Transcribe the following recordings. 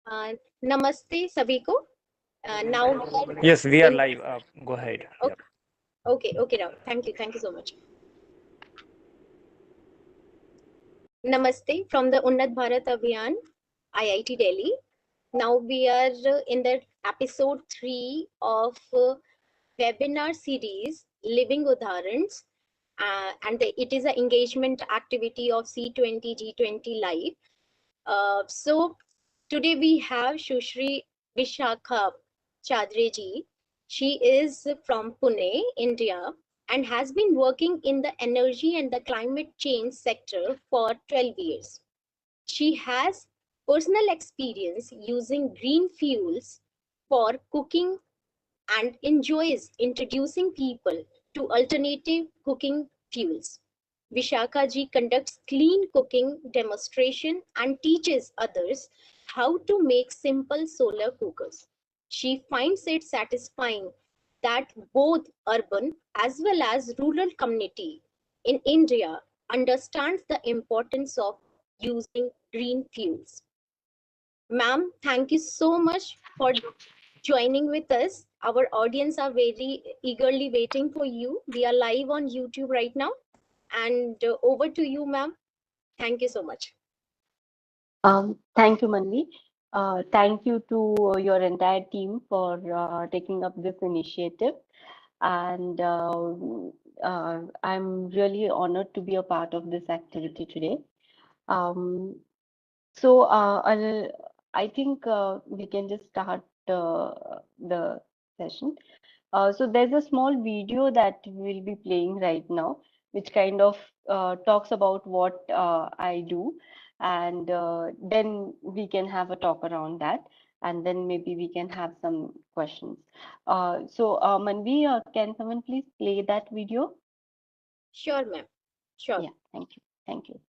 Uh, Namaste sabhi ko. Now we are Yes, we are in. live. Go ahead. Yeah. Okay, okay, Rahul. Thank you so much. Namaste from the Unnat Bharat Abhiyan, IIT Delhi. Now we are in the episode 3 of webinar series Living Udharans, and it is an engagement activity of C20 G20 Live. So today we have Shushri Vishakha Chadreji. She is from Pune, India, and has been working in the energy and the climate change sector for 12 years. She has personal experience using green fuels for cooking and enjoys introducing people to alternative cooking fuels. Vishakha ji conducts clean cooking demonstration and teaches others how to make simple solar cookers. She finds it satisfying that both urban as well as rural community in India understands the importance of using green fuels. Ma'am, thank you so much for joining with us. Our audience are very eagerly waiting for you. We are live on YouTube right now. And over to you, ma'am. Thank you so much. Thank you, Manvi. Thank you to your entire team for taking up this initiative. And I'm really honored to be a part of this activity today. Um, I think we can just start the session. So there's a small video that we'll be playing right now, which kind of talks about what I do, and then we can have a talk around that, and then maybe we can have some questions. Manvi, can someone please play that video? Sure, ma'am. Sure. Yeah, thank you. Thank you.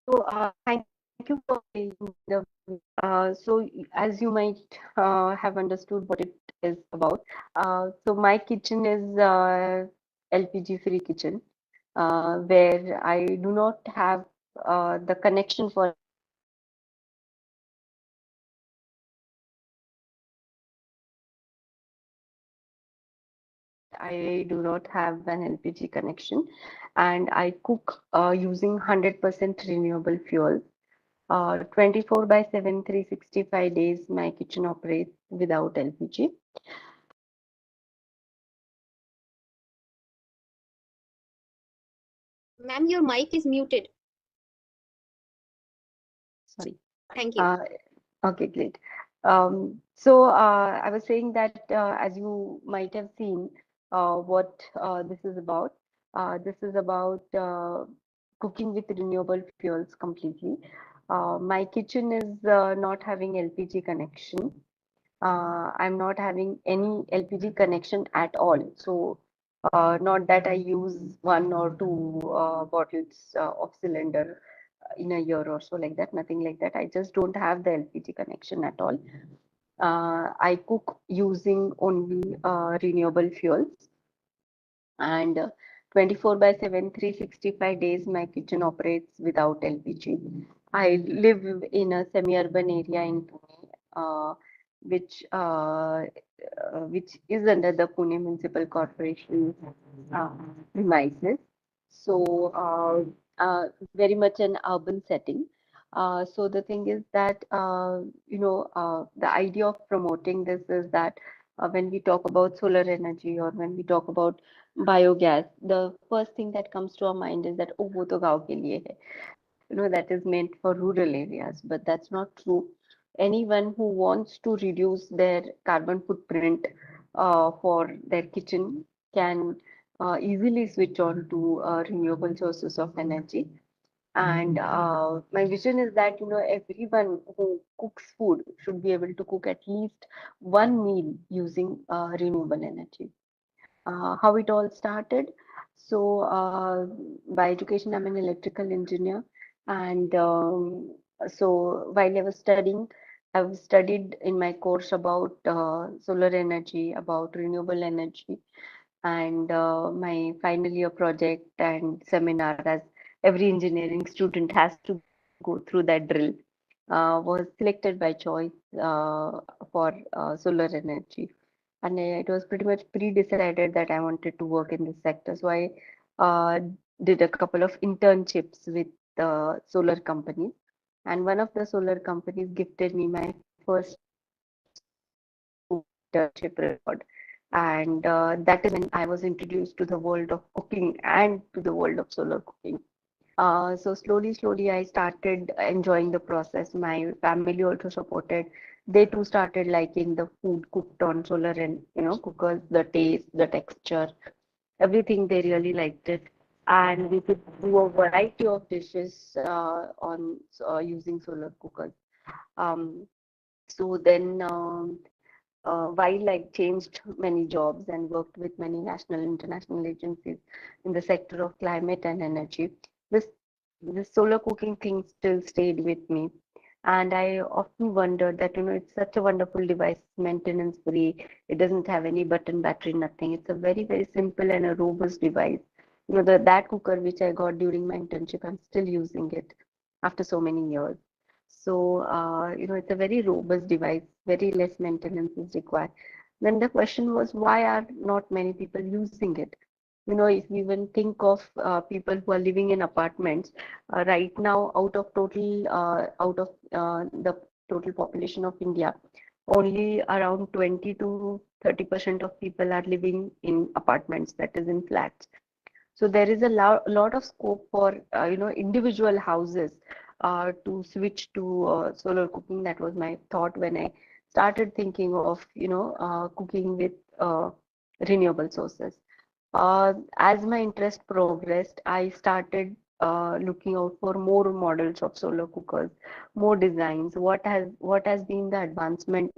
Thank you for playing the so as you might have understood what it is about. So my kitchen is LPG free kitchen, where I do not have the connection for LPG. I do not have an LPG connection, and I cook using 100% renewable fuel. 24 by 7, 365 days, my kitchen operates without LPG. Ma'am, your mic is muted. Sorry. Thank you. Uh, okay, great. I was saying that as you might have seen, what this is about. This is about cooking with renewable fuels completely. My kitchen is not having LPG connection. I'm not having any LPG connection at all. So, not that I use one or two bottles of cylinder in a year or so, like that, nothing like that. I just don't have the LPG connection at all. I cook using only renewable fuels, and 24 by 7, 365 days, my kitchen operates without LPG. I live in a semi-urban area in Pune, which is under the Pune Municipal Corporation uh, premises. So, very much an urban setting. So the thing is that the idea of promoting this is that when we talk about solar energy, or when we talk about biogas, the first thing that comes to our mind is that, oh, wo to gaon ke liye hai. That is meant for rural areas, but that's not true. Anyone who wants to reduce their carbon footprint for their kitchen can easily switch on to renewable sources of energy. And my vision is that, everyone who cooks food should be able to cook at least one meal using renewable energy. How it all started. So, by education, I'm an electrical engineer, and so while I was studying, I've studied in my course about solar energy, about renewable energy, and my final year project and seminar, as every engineering student has to go through that drill, was selected by choice for solar energy. And it was pretty much pre-decided that I wanted to work in this sector. So I uh, did a couple of internships with solar companies. And one of the solar companies gifted me my first internship reward. And that is when I was introduced to the world of cooking and to the world of solar cooking. So slowly, I started enjoying the process. My family also supported. They too started liking the food cooked on solar and cookers, the taste, the texture, everything. They really liked it, and we could do a variety of dishes on using solar cookers. Um, so then. While I changed many jobs and worked with many national and international agencies in the sector of climate and energy, this this solar cooking thing still stayed with me. And I often wondered that, it's such a wonderful device, maintenance free. It doesn't have any button, battery, nothing. It's a very, very simple and a robust device. That cooker which I got during my internship, I'm still using it after so many years. So, it's a very robust device, very less maintenance is required. Then the question was, why are not many people using it? If you even think of people who are living in apartments, right now, out of the total population of India, only around 20 to 30% of people are living in apartments, that is in flats. So there is a lot of scope for individual houses to switch to solar cooking. That was my thought when I started thinking of cooking with renewable sources. As my interest progressed, I started looking out for more models of solar cookers, more designs. What has been the advancement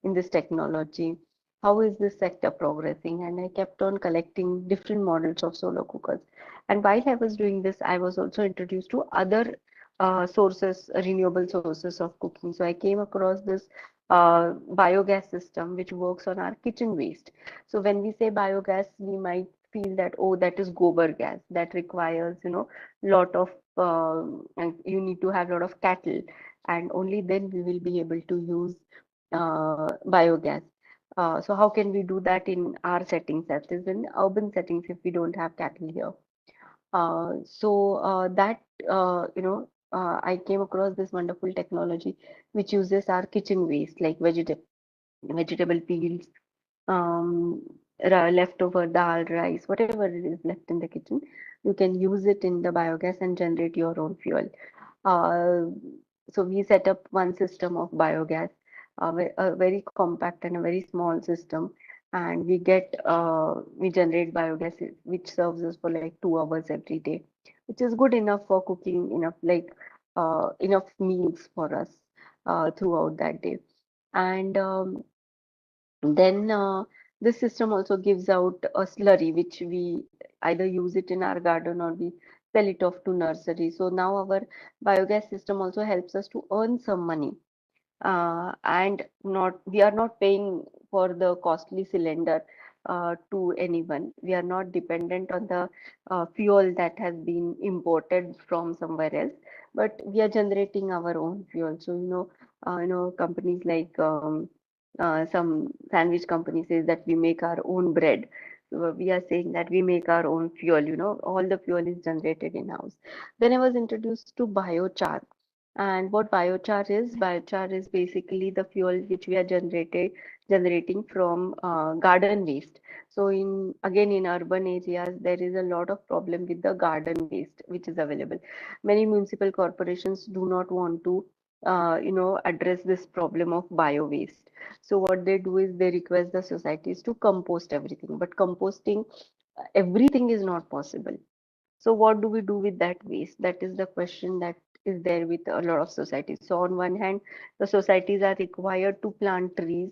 in this technology? How is this sector progressing? And I kept on collecting different models of solar cookers. And while I was doing this, I was also introduced to other renewable sources of cooking. So I came across this biogas system which works on our kitchen waste. So when we say biogas, we might feel that, oh, that is gobar gas that requires, lot of and you need to have a lot of cattle, and only then we will be able to use biogas. So how can we do that in our settings, that is in urban settings, if we don't have cattle here? That I came across this wonderful technology which uses our kitchen waste like vegetable peels, um, leftover dal, rice, whatever it is left in the kitchen. You can use it in the biogas and generate your own fuel. Uh, so we set up one system of biogas, a very compact and a very small system, and we generate biogas which serves us for like 2 hours every day, which is good enough for cooking enough meals for us throughout that day. And then this system also gives out a slurry, which we either use it in our garden or we sell it off to nursery. So now our biogas system also helps us to earn some money, and not we are not paying for the costly cylinder to anyone. We are not dependent on the fuel that has been imported from somewhere else, but we are generating our own fuel. So companies like some sandwich company says that we make our own bread. So we are saying that we make our own fuel. All the fuel is generated in house. Then I was introduced to biochar. And what biochar is basically the fuel which we are generating from garden waste. So in urban areas, there is a lot of problem with the garden waste which is available. Many municipal corporations do not want to, address this problem of bio waste. So what they do is they request the societies to compost everything, but composting everything is not possible. So what do we do with that waste? That is the question that is there with a lot of societies. So on one hand, the societies are required to plant trees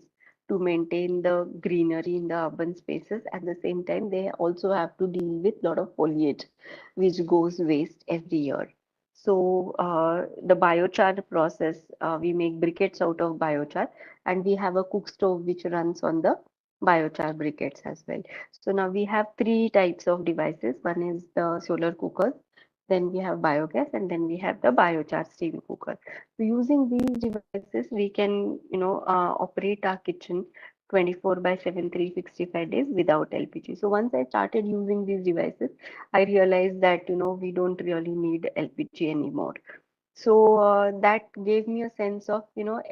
to maintain the greenery in the urban spaces. At the same time, they also have to deal with a lot of foliage, which goes waste every year. So the biochar process, we make briquettes out of biochar, and we have a cook stove which runs on the biochar briquettes as well. So now we have three types of devices. One is the solar cooker, then we have biogas, and then we have the biochar steam cooker. So using these devices, we can, operate our kitchen 24 by 7, 365 days without LPG. So once I started using these devices, I realized that, we don't really need LPG anymore. So that gave me a sense of,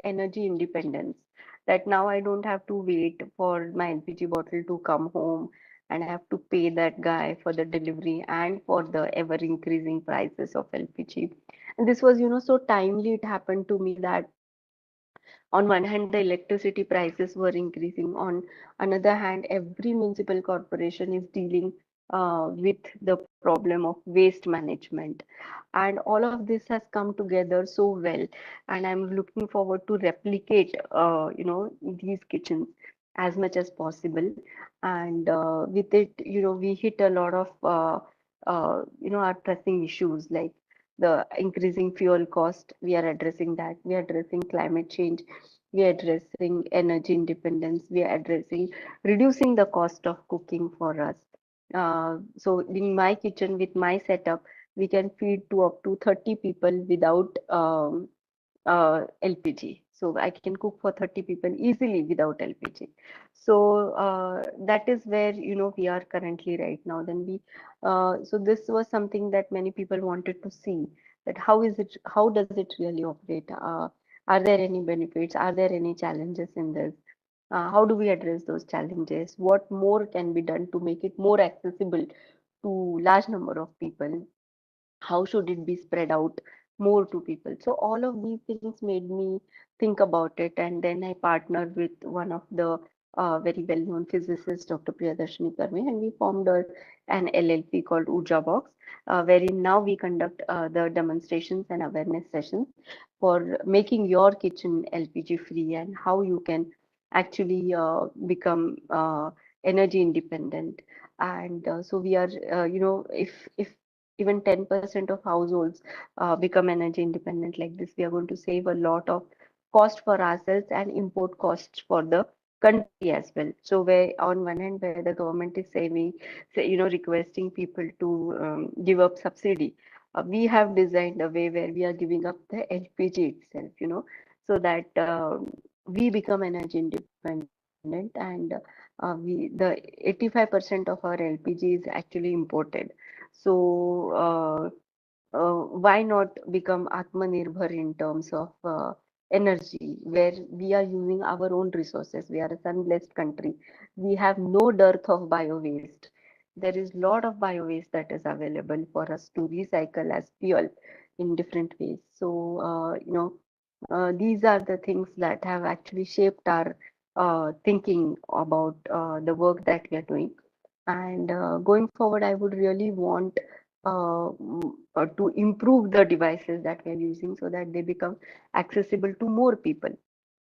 energy independence. That now I don't have to wait for my LPG bottle to come home, and I have to pay that guy for the delivery and for the ever increasing prices of LPG. And this was, so timely it happened to me that on one hand, the electricity prices were increasing. On another hand, every municipal corporation is dealing with the problem of waste management. And all of this has come together so well. And I'm looking forward to replicate, these kitchens as much as possible. And with it, we hit a lot of, our pressing issues like the increasing fuel cost. We are addressing that. We are addressing climate change. We are addressing energy independence. We are addressing reducing the cost of cooking for us. So in my kitchen with my setup, we can feed to up to 30 people without LPG. So I can cook for 30 people easily without LPG. So that is where we are currently right now. So this was something that many people wanted to see, that how does it really operate? Are there any benefits? Are there any challenges in this? How do we address those challenges? What more can be done to make it more accessible to large number of people? How should it be spread out more to people? So all of these things made me think about it, and then I partnered with one of the very well-known physicists, Dr. Priyadarshini Karme, and we formed an LLP called Urja Box, wherein now we conduct the demonstrations and awareness sessions for making your kitchen LPG free and how you can actually become energy independent. And so we are, if even 10% of households become energy independent like this, we are going to save a lot of cost for ourselves and import costs for the country as well. So where on one hand where the government is saving, say, requesting people to give up subsidy, we have designed a way where we are giving up the LPG itself, so that we become energy independent, and the 85% of our LPG is actually imported. So why not become Atmanirbhar in terms of energy, where we are using our own resources. We are a sun-blessed country. We have no dearth of bio-waste. There is a lot of bio-waste that is available for us to recycle as fuel in different ways. So, these are the things that have actually shaped our thinking about the work that we are doing. And going forward, I would really want to improve the devices that we are using so that they become accessible to more people.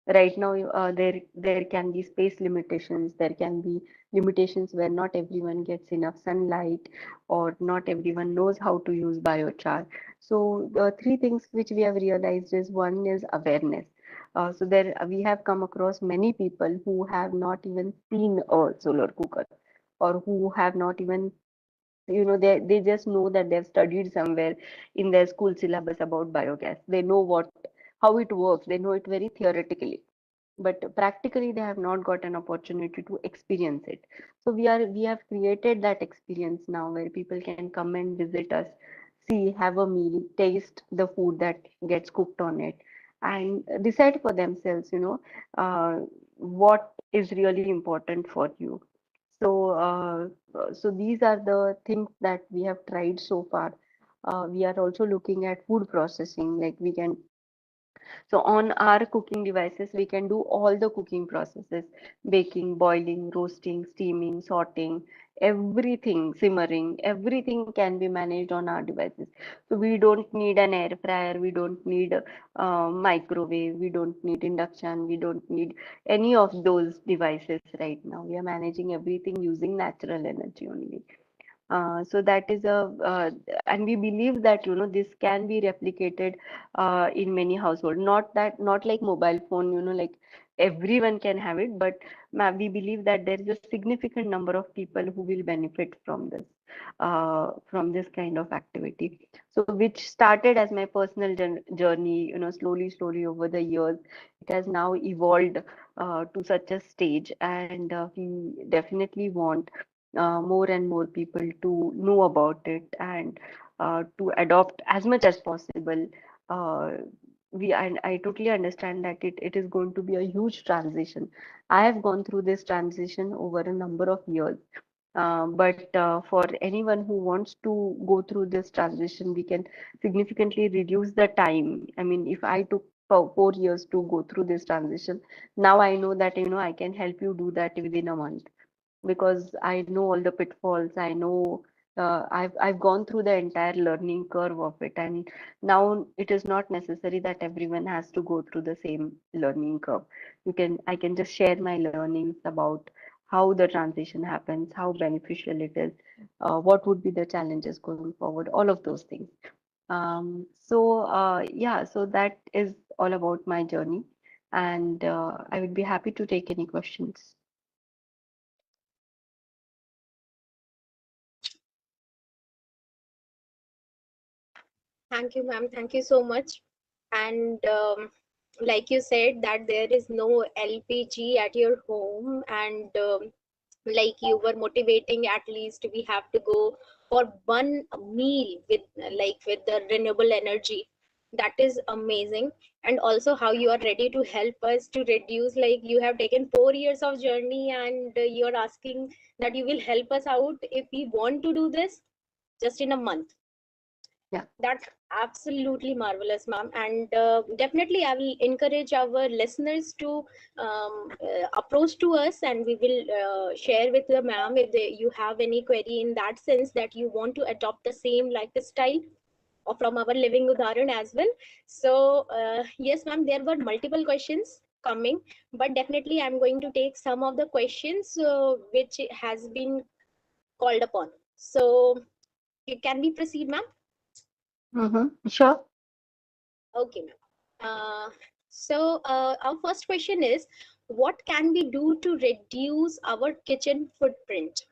Right now, there can be space limitations. There can be limitations where not everyone gets enough sunlight, or not everyone knows how to use biochar. So the three things which we have realized is, one is awareness. So there we have come across many people who have not even seen a solar cooker, or who have not even, they just know that they've studied somewhere in their school syllabus about biogas. They know how it works. They know it very theoretically, but practically they have not got an opportunity to experience it. So we have created that experience now where people can come and visit us, see, have a meal, taste the food that gets cooked on it, and decide for themselves, what is really important for you. So so these are the things that we have tried so far. We are also looking at food processing, like we can, so on our cooking devices, we can do all the cooking processes: baking, boiling, roasting, steaming, sauteing, everything, simmering, everything can be managed on our devices. So we don't need an air fryer, we don't need a microwave, we don't need induction, we don't need any of those devices right now. We are managing everything using natural energy only. So that is and we believe that this can be replicated in many households. Not like mobile phone, like everyone can have it, but we believe that there is a significant number of people who will benefit from this kind of activity. So which started as my personal journey, slowly over the years, it has now evolved to such a stage, and we definitely want more and more people to know about it, and to adopt as much as possible. Uh, I totally understand that it is going to be a huge transition. I have gone through this transition over a number of years. But for anyone who wants to go through this transition, we can significantly reduce the time. I mean, if I took 4 years to go through this transition, now I know that I can help you do that within a month, because I know all the pitfalls. I know I've gone through the entire learning curve of it, and now it is not necessary that everyone has to go through the same learning curve. I can just share my learnings about how the transition happens, how beneficial it is, what would be the challenges going forward, all of those things. Yeah, so that is all about my journey, and I would be happy to take any questions. Thank you, ma'am. Thank you so much. And like you said, that there is no LPG at your home, and like you were motivating, at least we have to go for one meal with with the renewable energy. That is amazing. And also how you are ready to help us to reduce, like you have taken 4 years of journey, and you're asking that you will help us out if we want to do this just in a month. Yeah. That's absolutely marvelous, ma'am. And definitely, I will encourage our listeners to approach to us, and we will share with the ma'am if you have any query in that sense that you want to adopt the same lifestyle or from our living Udharan as well. So, yes, ma'am, there were multiple questions coming, but definitely I'm going to take some of the questions which has been called upon. So, can we proceed, ma'am? Sure. Okay, ma'am. Our first question is, what can we do to reduce our kitchen footprint?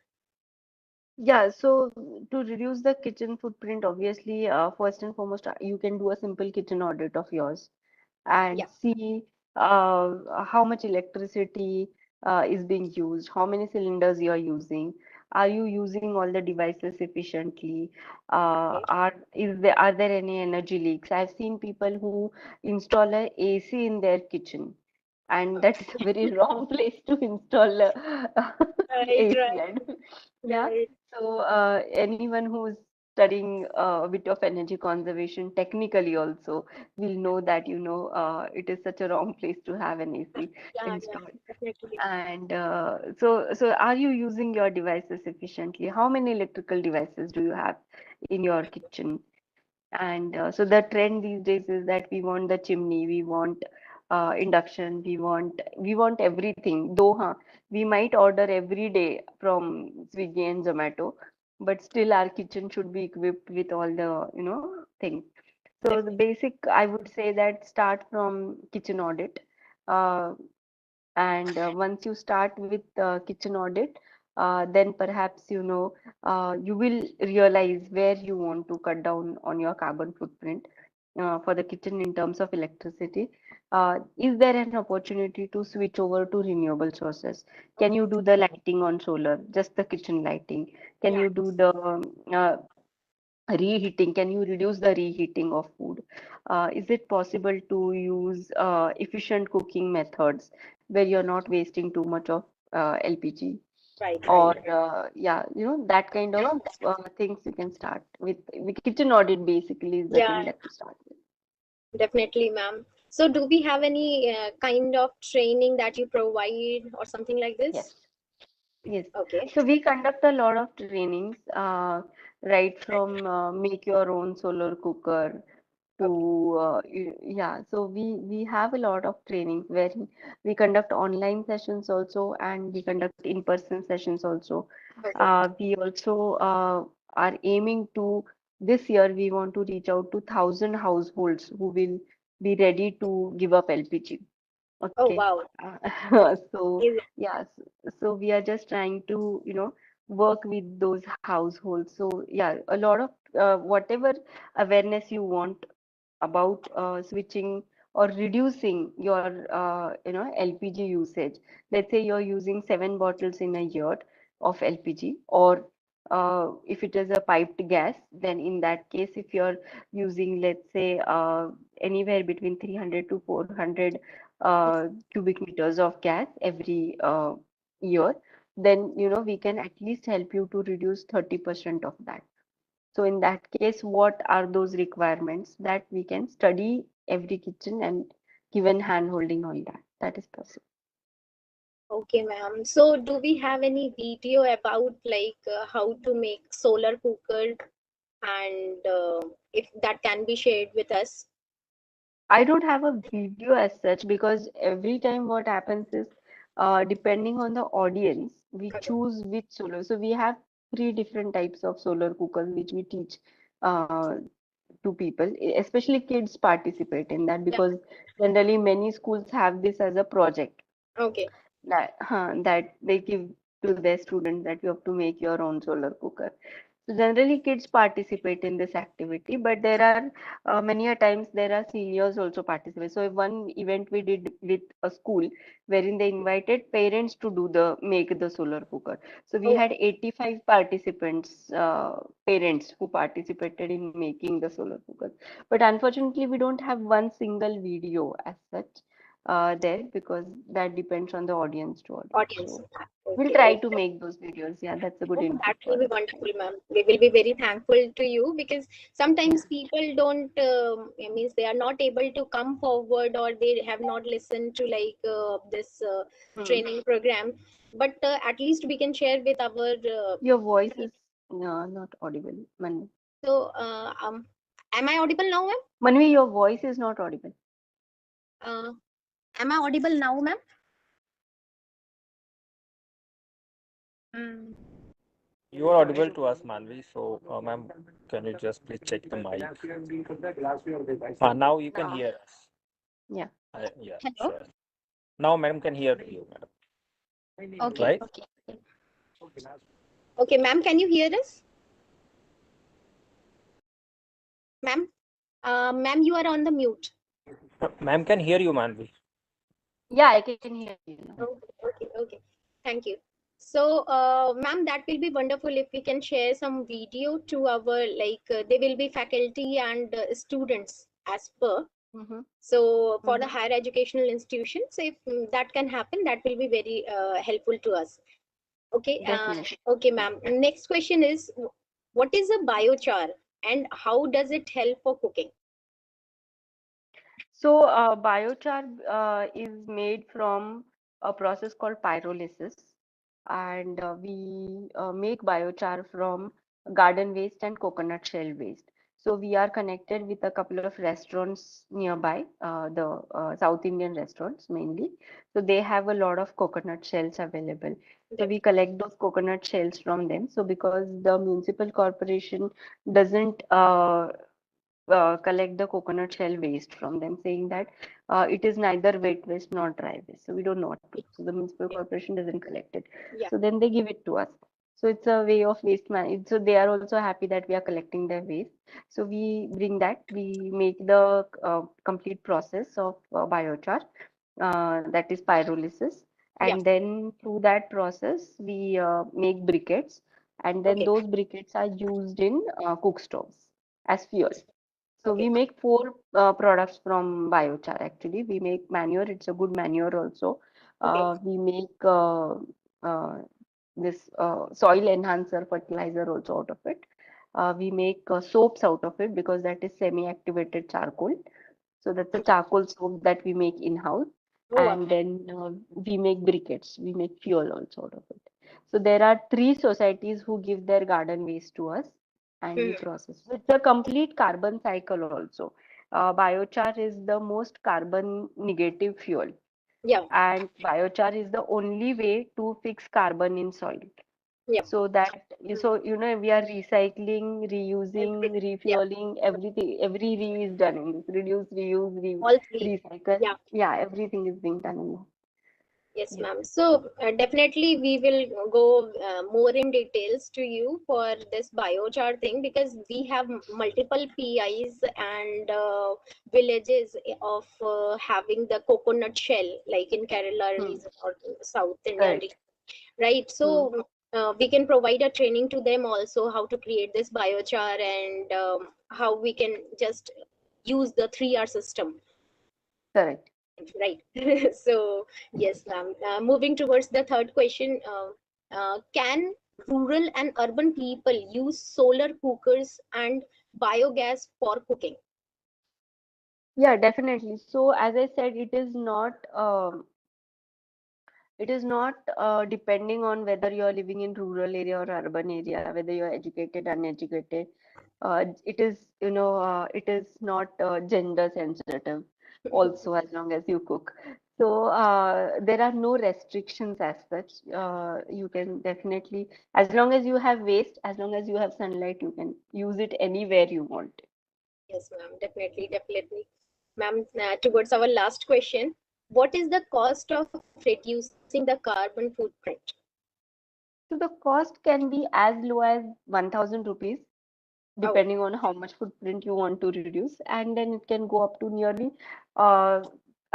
Yeah, so to reduce the kitchen footprint, obviously, first and foremost, you can do a simple kitchen audit of yours and Yeah. see how much electricity is being used, how many cylinders you are using, are you using all the devices efficiently, Okay. are there any energy leaks? I've seen people who install a AC in their kitchen, and Uh, that is a very wrong place to install a right, AC. right, Yeah, right. so anyone who's studying a bit of energy conservation technically also will know that it is such a wrong place to have an AC Yeah, yeah, installed. definitely. And so are you using your devices efficiently? How many electrical devices do you have in your kitchen? And so the trend these days is that we want the chimney, we want induction, we want everything. Though, we might order every day from Swiggy and Zomato, but still our kitchen should be equipped with all the things. So the Definitely. basic, I would say that start from kitchen audit. Uh, and once you start with kitchen audit, then perhaps you will realize where you want to cut down on your carbon footprint for the kitchen in terms of electricity. Is there an opportunity to switch over to renewable sources? Can Okay. you do the lighting on solar, just the kitchen lighting? Can Yeah. you do the reheating? Can you reduce the reheating of food? Is it possible to use efficient cooking methods where you're not wasting too much of LPG? Right, right. Or yeah, that kind of things you can start with kitchen audit basically is the Yeah, thing that to start with. definitely, ma'am. So, do we have any kind of training that you provide or something like this? Yes. Yes. Okay. So we conduct a lot of trainings, right from make your own solar cooker to Okay. yeah. So we have a lot of trainings where we conduct online sessions also, and we conduct in-person sessions also. Okay. We also are aiming to this year we want to reach out to 1,000 households who will be ready to give up LPG. Oh, Okay. wow. So Amazing. yeah, so we are just trying to, work with those households. So yeah, a lot of whatever awareness you want about switching or reducing your, LPG usage. Let's say you're using 7 bottles in a year of LPG, or if it is a piped gas, then in that case, if you're using, let's say, anywhere between 300 to 400 cubic meters of gas every year, then we can at least help you to reduce 30% of that. So in that case, what are those requirements that we can study every kitchen and given hand holding on that? That is possible. Okay, ma'am. So, do we have any video about like how to make solar cooker and if that can be shared with us? I don't have a video as such because every time what happens is, depending on the audience, we Okay. choose which solar. So we have three different types of solar cookers which we teach uh, to people, especially kids participate in that Yeah. because generally many schools have this as a project Okay. that they give to their students that you have to make your own solar cooker. So generally, kids participate in this activity, but there are many a times there are seniors also participate. So one event we did with a school wherein they invited parents to do the make the solar cooker. So we Oh, had 85 participants, parents who participated in making the solar cooker. But unfortunately, we don't have one single video as such there because that depends on the audience to audience. audience. So we'll Okay. try to Okay. make those videos. Yeah, that's a good Oh, input that for will be us. wonderful, ma'am. We will be very thankful to you because Yeah. sometimes people don't, it means they are not able to come forward or they have not listened to like this Hmm. training program. But at least we can share with our. Your voice is not audible. So, am I audible now, ma'am? Manvi, your voice is not audible. Uh, am I audible now, ma'am? Mm. You are audible to us, Manvi. So, ma'am, can you just please check the mic? Now you can Now, hear us. Yeah. Yeah, hello. sure. Now, madam can hear you, madam. Okay, Right? okay. Okay, ma'am, can you hear us? Ma'am, ma'am, you are on the mute. Ma'am can hear you, Manvi. Yeah, I can hear you now. Okay. Thank you. So, ma'am, that will be wonderful if we can share some video to our, they will be faculty and students as per. Mm-hmm. So, for the Mm-hmm. higher educational institutions, if that can happen, that will be very helpful to us. Okay. Definitely. Okay, ma'am. Next question is, what is a biochar and how does it help for cooking? So, biochar is made from a process called pyrolysis, and we make biochar from garden waste and coconut shell waste. So, we are connected with a couple of restaurants nearby, the South Indian restaurants mainly. So, they have a lot of coconut shells available. So, we collect those coconut shells from them. So, because the municipal corporation doesn't collect the coconut shell waste from them, saying that it is neither wet waste nor dry waste. So we don't know what to. So the municipal corporation doesn't collect it. Yeah. So then they give it to us. So it's a way of waste management. So they are also happy that we are collecting their waste. So we bring that. We make the complete process of biochar, that is pyrolysis, Yeah. and then through that process we make briquettes, and then Okay. those briquettes are used in cook stoves as fuel. So we Okay. make four products from biochar actually. We make manure, it's a good manure also. Okay. We make uh, this soil enhancer fertilizer also out of it. We make soaps out of it because that is semi-activated charcoal. So that's a charcoal soap that we make in-house. Oh, wow. And then we make briquettes. We make fuel also out of it. So there are three societies who give their garden waste to us and we Mhm. process. So it's a complete carbon cycle also. Biochar is the most carbon negative fuel, Yeah. and biochar is the only way to fix carbon in soil. Yeah. So that so you know we are recycling, reusing, Everything. Yeah. refueling, everything. Every re is done in this. Reduce, reuse, All three. recycle. Yeah. Yeah, everything is being done in that. Yes, Yes, ma'am. So definitely we will go more in details to you for this biochar thing because we have multiple PIs and villages of having the coconut shell like in Kerala hmm, region or South Indian correct. region, right? Hmm, So we can provide a training to them also how to create this biochar and how we can just use the 3R system. correct. Right. So, yes, ma'am. Moving towards the third question, can rural and urban people use solar cookers and biogas for cooking? Yeah, definitely. So as I said, it is not depending on whether you are living in rural area or urban area, whether you are educated, uneducated. It is, it is not gender sensitive also as long as you cook. So there are no restrictions as such. You can definitely, as long as you have waste, as long as you have sunlight, you can use it anywhere you want. Yes, ma'am. Definitely. Ma'am, towards our last question, what is the cost of reducing the carbon footprint? So the cost can be as low as 1,000 rupees Oh, depending on how much footprint you want to reduce, and then it can go up to nearly uh,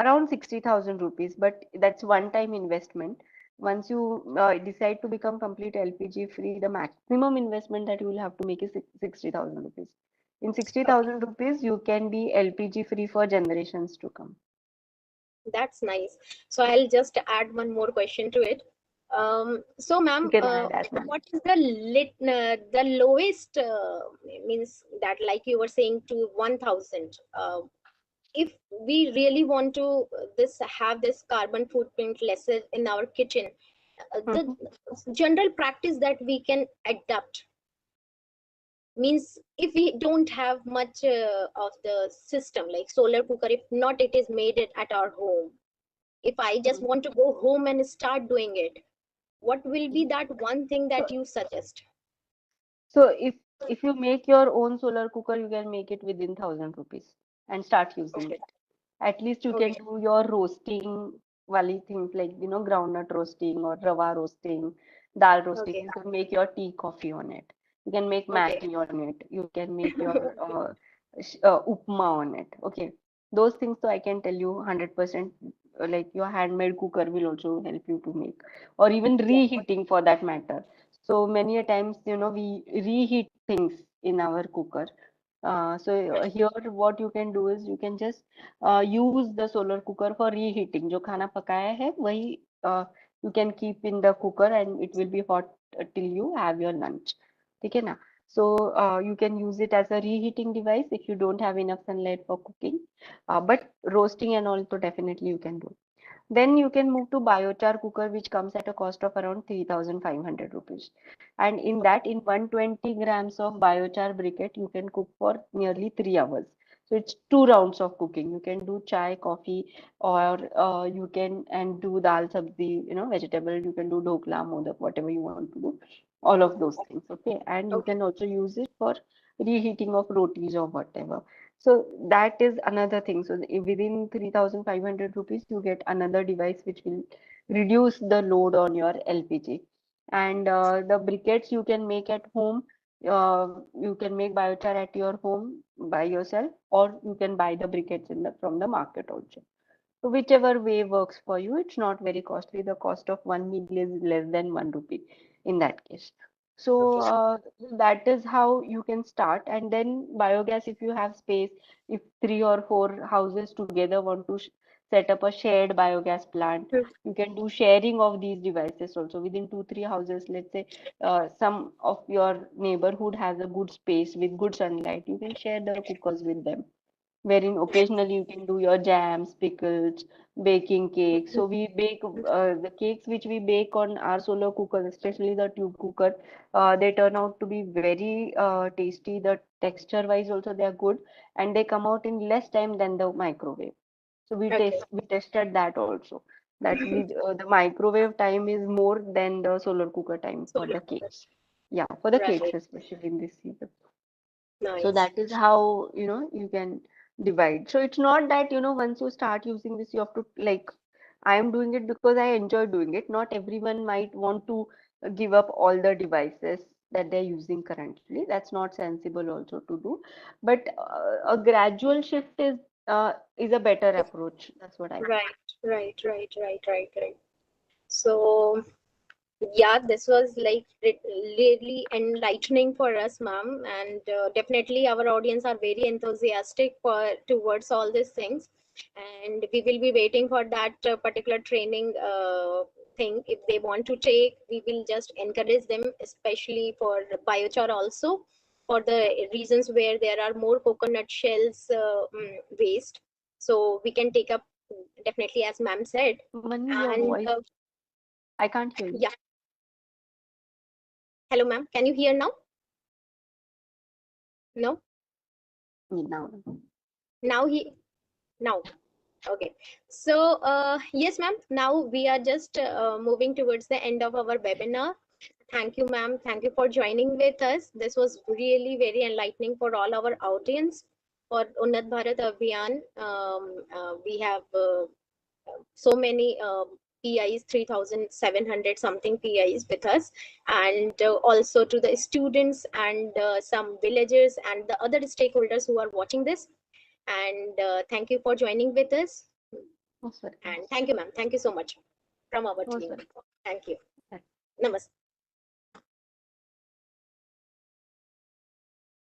around 60,000 rupees, but that's one time investment. Once you decide to become complete LPG free, the maximum investment that you will have to make is 60,000 rupees. In okay. 60,000 rupees you can be LPG free for generations to come. That's nice. So I'll just add one more question to it. So, You ma'am, can add as much. what is the lowest means that like you were saying to 1,000? If we really want to this have this carbon footprint lesser in our kitchen, the Mhm. general practice that we can adapt means if we don't have much of the system like solar cooker, if not it is made it at our home, if I just want to go home and start doing it, what will be that one thing So that you suggest? So if you make your own solar cooker, you can make it within 1,000 rupees and start using Okay. it. At least you can Okay. do your roasting wali things like groundnut roasting or rava roasting, dal roasting. Okay. You can make your tea coffee on it. You can make Okay. Maggi on it. You can make your upma on it. Okay, those things. So I can tell you 100%. Like your handmade cooker will also help you to make, or even Yeah. reheating for that matter. So many a times, we reheat things in our cooker. So here, what you can do is you can just use the solar cooker for reheating. जो खाना पकाया है वही you can keep in the cooker and it will be hot till you have your lunch. ठीक है ना? So you can use it as a reheating device if you don't have enough sunlight for cooking. But roasting and all, so definitely you can do. Then you can move to biochar cooker, which comes at a cost of around 3,500 rupees. And in that, in 120 grams of biochar briquette, you can cook for nearly 3 hours. So it's 2 rounds of cooking. You can do chai, coffee, or you can and do dal sabzi, vegetable. You can do dokla, modak, whatever you want to do. All of those things. Okay, and you Okay. can also use it for reheating of rotis or whatever. So that is another thing. So within 3,500 rupees, you get another device which will reduce the load on your LPG. And the briquettes you can make at home. You can make biochar at your home by yourself, or you can buy the briquettes from the market also. So whichever way works for you, it's not very costly. The cost of one meal is less than 1 rupee in that case. So Okay. that is how you can start. And then biogas, if you have space, if 3 or 4 houses together want to set up a shared biogas plant, Hmm. you can do sharing of these devices also within 2, 3 houses. Let's say some of your neighborhood has a good space with good sunlight. You can share the cookers with them, wherein occasionally you can do your jams, pickles, baking cakes. So we bake the cakes which we bake on our solar cooker, especially the tube cooker. They turn out to be very tasty. The texture wise also they are good, and they come out in less time than the microwave. So Okay. we tested that also. That the microwave time is more than the solar cooker time for Solar the cooker. cakes. Yeah, for the cakes Right. especially in this season. So Nice. that is how, you can divide. So it's not that, once you start using this, you have to like, I am doing it because I enjoy doing it. Not everyone might want to give up all the devices that they're using currently. That's not sensible also to do. But a gradual shift is a better approach. That's what I feel. Right. Right. Right. Right. Right. Right. So yeah, this was like really enlightening for us, ma'am, and definitely our audience are very enthusiastic for towards all these things, and we will be waiting for that particular training thing. If they want to take, we will just encourage them, especially for biochar also, for the reasons where there are more coconut shells waste. So we can take up definitely, as ma'am said, Mani, your and voice, I can't hear you. yeah. Hello, ma'am. Can you hear now? No? Now. Now now. Okay. So yes, ma'am. Now we are just moving towards the end of our webinar. Thank you, ma'am. Thank you for joining with us. This was really very enlightening for all our audience. For Unnat Bharat Abhiyan, we have so many PIs, 3,700 something PIs with us, and also to the students and some villagers and the other stakeholders who are watching this. And thank you for joining with us. Most welcome. And thank you, ma'am. Thank you so much from our Most team. welcome. Thank you. Namaste.